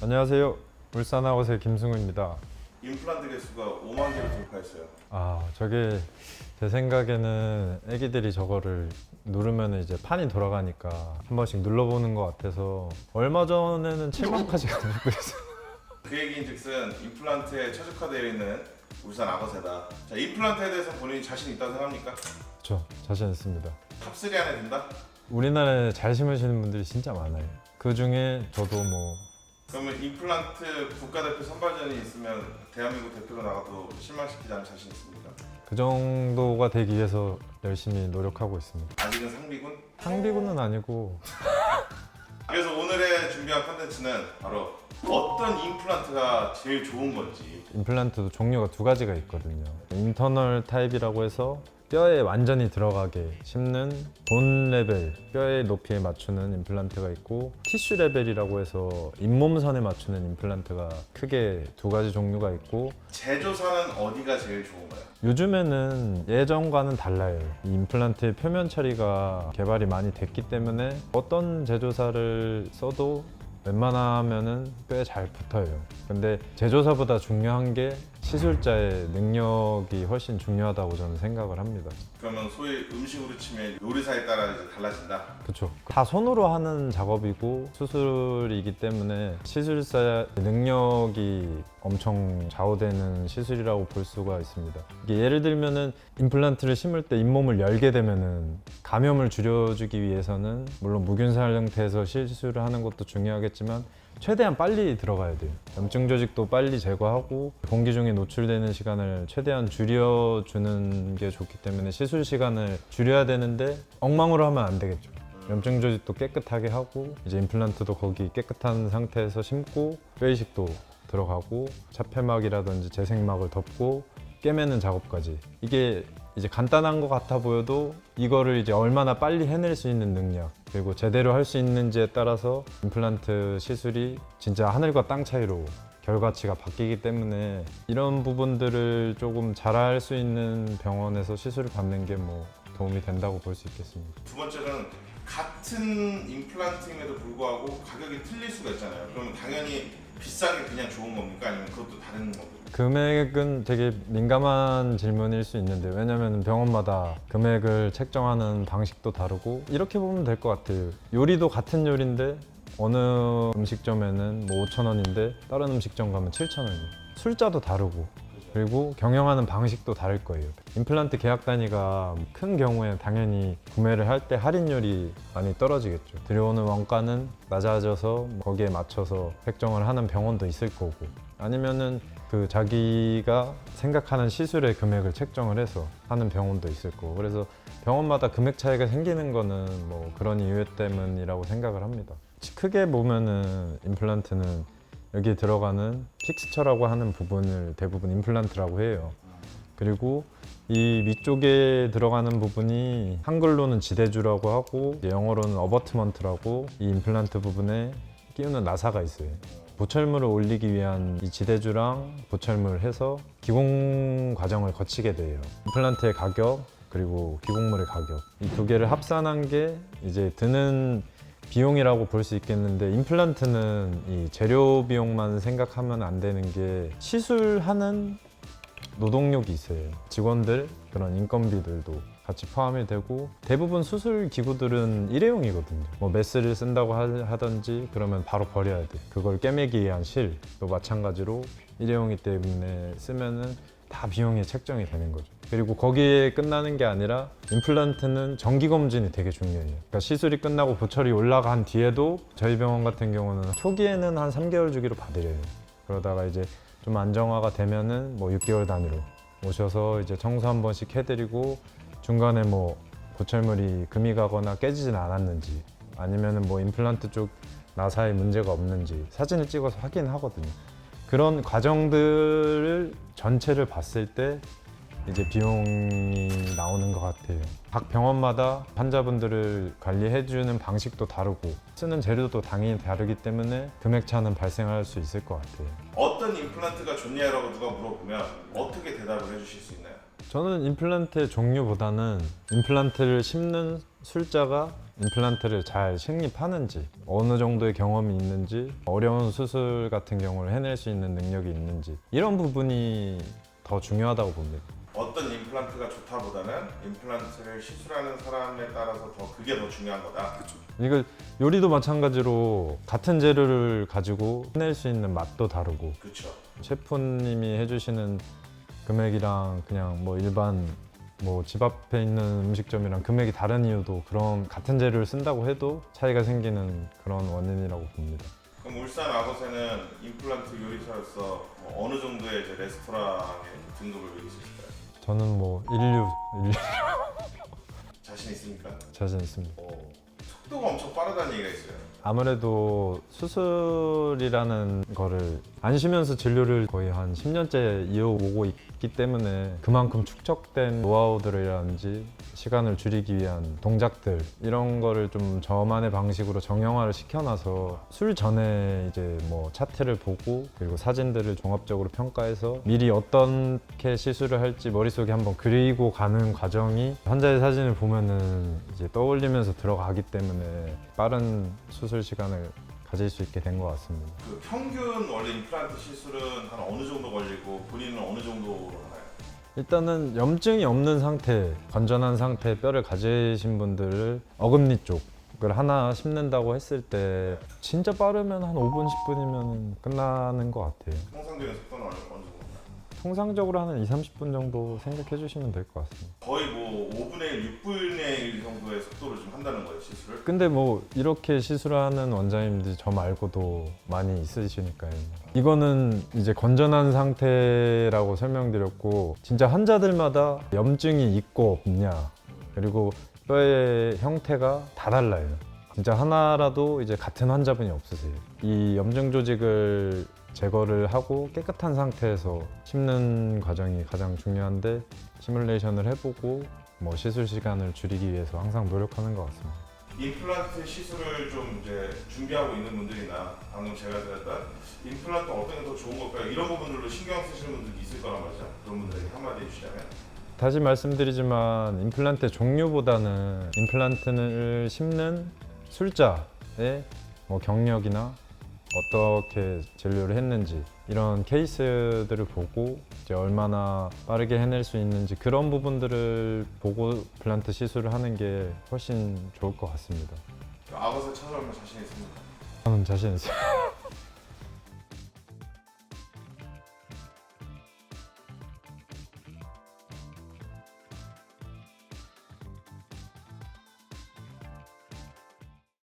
안녕하세요. 울산아웃의 김승우입니다. 임플란트 개수가 5만 개를 돌파했어요. 저게 제 생각에는 애기들이 저거를 누르면 이제 판이 돌아가니까 한 번씩 눌러보는 것 같아서 얼마 전에는 7만까지 가고 그랬어요. 그 얘기인즉슨 임플란트에 최적화되어 있는 울산 악어새다. 자, 임플란트에 대해서 본인이 자신 있다고 생각합니까? 저 자신 있습니다. 탑3 안에 든다? 우리나라에 잘 심으시는 분들이 진짜 많아요. 그 중에 저도 그러면 임플란트 국가대표 선발전이 있으면 대한민국 대표로 나가도 실망시키지 않을 자신 있습니까? 그 정도가 되기 위해서 열심히 노력하고 있습니다. 아직은 상비군? 상비군은 아니고 그래서 오늘의 준비한 컨텐츠는 바로 어떤 임플란트가 제일 좋은 건지. 임플란트도 종류가 두 가지가 있거든요. 인터널 타입이라고 해서 뼈에 완전히 들어가게 심는 본 레벨, 뼈의 높이에 맞추는 임플란트가 있고 티슈 레벨이라고 해서 잇몸선에 맞추는 임플란트가 크게 두 가지 종류가 있고 제조사는 어디가 제일 좋은가요? 요즘에는 예전과는 달라요. 이 임플란트의 표면 처리가 개발이 많이 됐기 때문에 어떤 제조사를 써도 웬만하면은 뼈에 잘 붙어요. 근데 제조사보다 중요한 게 시술자의 능력이 훨씬 중요하다고 저는 생각을 합니다. 그러면 소위 음식으로 치면 요리사에 따라 이제 달라진다? 그렇죠. 다 손으로 하는 작업이고 수술이기 때문에 시술사의 능력이 엄청 좌우되는 시술이라고 볼 수가 있습니다. 이게 예를 들면은 임플란트를 심을 때 잇몸을 열게 되면은 감염을 줄여주기 위해서는 물론 무균살 형태에서 시술을 하는 것도 중요하겠지만 최대한 빨리 들어가야 돼요. 염증 조직도 빨리 제거하고 공기 중에 노출되는 시간을 최대한 줄여주는 게 좋기 때문에 시술 시간을 줄여야 되는데 엉망으로 하면 안 되겠죠. 염증 조직도 깨끗하게 하고 이제 임플란트도 거기 깨끗한 상태에서 심고 뼈이식도 들어가고 차폐막이라든지 재생막을 덮고 꿰매는 작업까지 이게 이제 간단한 것 같아 보여도 이거를 이제 얼마나 빨리 해낼 수 있는 능력 그리고 제대로 할 수 있는지에 따라서 임플란트 시술이 진짜 하늘과 땅 차이로 결과치가 바뀌기 때문에 이런 부분들을 조금 잘할 수 있는 병원에서 시술을 받는 게 도움이 된다고 볼 수 있겠습니다. 두 번째는 같은 임플란트임에도 불구하고 가격이 틀릴 수가 있잖아요. 그러면 당연히 비싼 게 그냥 좋은 겁니까? 아니면 그것도 다른 겁니까? 금액은 되게 민감한 질문일 수 있는데 왜냐면 병원마다 금액을 책정하는 방식도 다르고 이렇게 보면 될 것 같아요. 요리도 같은 요리인데 어느 음식점에는 5,000원인데 다른 음식점 가면 7,000원이에요. 술자도 다르고 그리고 경영하는 방식도 다를 거예요. 임플란트 계약 단위가 큰 경우에 당연히 구매를 할 때 할인율이 많이 떨어지겠죠. 들여오는 원가는 낮아져서 거기에 맞춰서 책정을 하는 병원도 있을 거고 아니면은 그 자기가 생각하는 시술의 금액을 책정을 해서 하는 병원도 있을 거고 그래서 병원마다 금액 차이가 생기는 거는 그런 이유 때문이라고 생각을 합니다. 크게 보면은 임플란트는 여기에 들어가는 픽스처라고 하는 부분을 대부분 임플란트라고 해요. 그리고 이 위쪽에 들어가는 부분이 한글로는 지대주라고 하고 영어로는 어버트먼트라고 이 임플란트 부분에 끼우는 나사가 있어요. 보철물을 올리기 위한 이 지대주랑 보철물을 해서 기공 과정을 거치게 돼요. 임플란트의 가격 그리고 기공물의 가격 이 두 개를 합산한 게 이제 드는 비용이라고 볼 수 있겠는데 임플란트는 이 재료 비용만 생각하면 안 되는 게 시술하는 노동력이 있어요. 직원들 그런 인건비들도 같이 포함이 되고 대부분 수술 기구들은 일회용이거든요. 메스를 쓴다고 하든지 그러면 바로 버려야 돼. 그걸 꿰매기 위한 실도 마찬가지로 일회용이기 때문에 쓰면은 다 비용이 책정이 되는 거죠. 그리고 거기에 끝나는 게 아니라 임플란트는 정기 검진이 되게 중요해요. 그러니까 시술이 끝나고 보철이 올라간 뒤에도 저희 병원 같은 경우는 초기에는 한 3개월 주기로 받으래요. 그러다가 이제 좀 안정화가 되면은 6개월 단위로 오셔서 이제 청소 한 번씩 해드리고 중간에 보철물이 금이 가거나 깨지진 않았는지 아니면은 임플란트 쪽 나사에 문제가 없는지 사진을 찍어서 확인하거든요. 그런 과정들을 전체를 봤을 때 이제 비용이 나오는 것 같아요. 각 병원마다 환자분들을 관리해주는 방식도 다르고 쓰는 재료도 당연히 다르기 때문에 금액 차는 발생할 수 있을 것 같아요. 어떤 임플란트가 좋냐라고 누가 물어보면 어떻게 대답을 해주실 수 있나요? 저는 임플란트의 종류보다는 임플란트를 심는 술자가 임플란트를 잘 식립하는지, 어느 정도의 경험이 있는지, 어려운 수술 같은 경우를 해낼 수 있는 능력이 있는지, 이런 부분이 더 중요하다고 봅니다. 어떤 임플란트가 좋다보다는 임플란트를 시술하는 사람에 따라서 그게 더 중요한 거다. 이거 요리도 마찬가지로 같은 재료를 가지고 해낼 수 있는 맛도 다르고, 그렇죠. 셰프님이 해주시는 금액이랑 그냥 뭐 일반 뭐 집 앞에 있는 음식점이랑 금액이 다른 이유도 그런 같은 재료를 쓴다고 해도 차이가 생기는 그런 원인이라고 봅니다. 그럼 울산 아버새는 임플란트 요리사로서 뭐 어느 정도의 이제 레스토랑의 등급을 매기실까요? 저는 뭐 인류 자신 있습니까? 자신 있습니다. 속도가 엄청 빠르다는 얘기가 있어요. 아무래도 수술이라는 거를 안 쉬면서 진료를 거의 한 10년째 이어오고 있기 때문에 그만큼 축적된 노하우들이라든지 시간을 줄이기 위한 동작들 이런 거를 좀 저만의 방식으로 정형화를 시켜놔서 술 전에 이제 뭐 차트를 보고 그리고 사진들을 종합적으로 평가해서 미리 어떻게 시술을 할지 머릿속에 한번 그리고 가는 과정이 환자의 사진을 보면은 이제 떠올리면서 들어가기 때문에 빠른 수술 시간을 가질 수 있게 된 것 같습니다. 그 평균 원래 임플란트 시술은 한 어느 정도 걸리고 본인은 어느 정도로 하나요? 일단은 염증이 없는 상태, 건전한 상태의 뼈를 가지신 분들을 어금니 쪽을 하나 심는다고 했을 때 진짜 빠르면 한 5분, 10분이면 끝나는 것 같아요. 통상적인 속도는 어느 정도인가요? 통상적으로 한 2, 30분 정도 생각해 주시면 될 것 같습니다. 거의 뭐 5분의 1, 6분의 1 정도의 속도로 좀 한다는 거예요, 시술을? 근데 뭐 이렇게 시술하는 원장님들이 저 말고도 많이 있으시니까요. 이거는 이제 건전한 상태라고 설명드렸고 진짜 환자들마다 염증이 있고 없냐 그리고 뼈의 형태가 다 달라요. 진짜 하나라도 이제 같은 환자분이 없으세요. 이 염증 조직을 제거를 하고 깨끗한 상태에서 심는 과정이 가장 중요한데 시뮬레이션을 해보고 뭐 시술 시간을 줄이기 위해서 항상 노력하는 것 같습니다. 임플란트 시술을 좀 이제 준비하고 있는 분들이나 방금 제가 드렸던 임플란트 어떤 게 더 좋은 걸까요? 이런 부분들로 신경 쓰시는 분들이 있을 거란 말이죠. 그런 분들에게 한마디 해주시자면. 다시 말씀드리지만 임플란트 종류보다는 임플란트를 심는 술자의 뭐 경력이나 어떻게 진료를 했는지 이런 케이스들을 보고 이제 얼마나 빠르게 해낼 수 있는지 그런 부분들을 보고 임플란트 시술을 하는 게 훨씬 좋을 것 같습니다. 아버지 찾아오면 자신 있습니까? 저는 자신 있어요.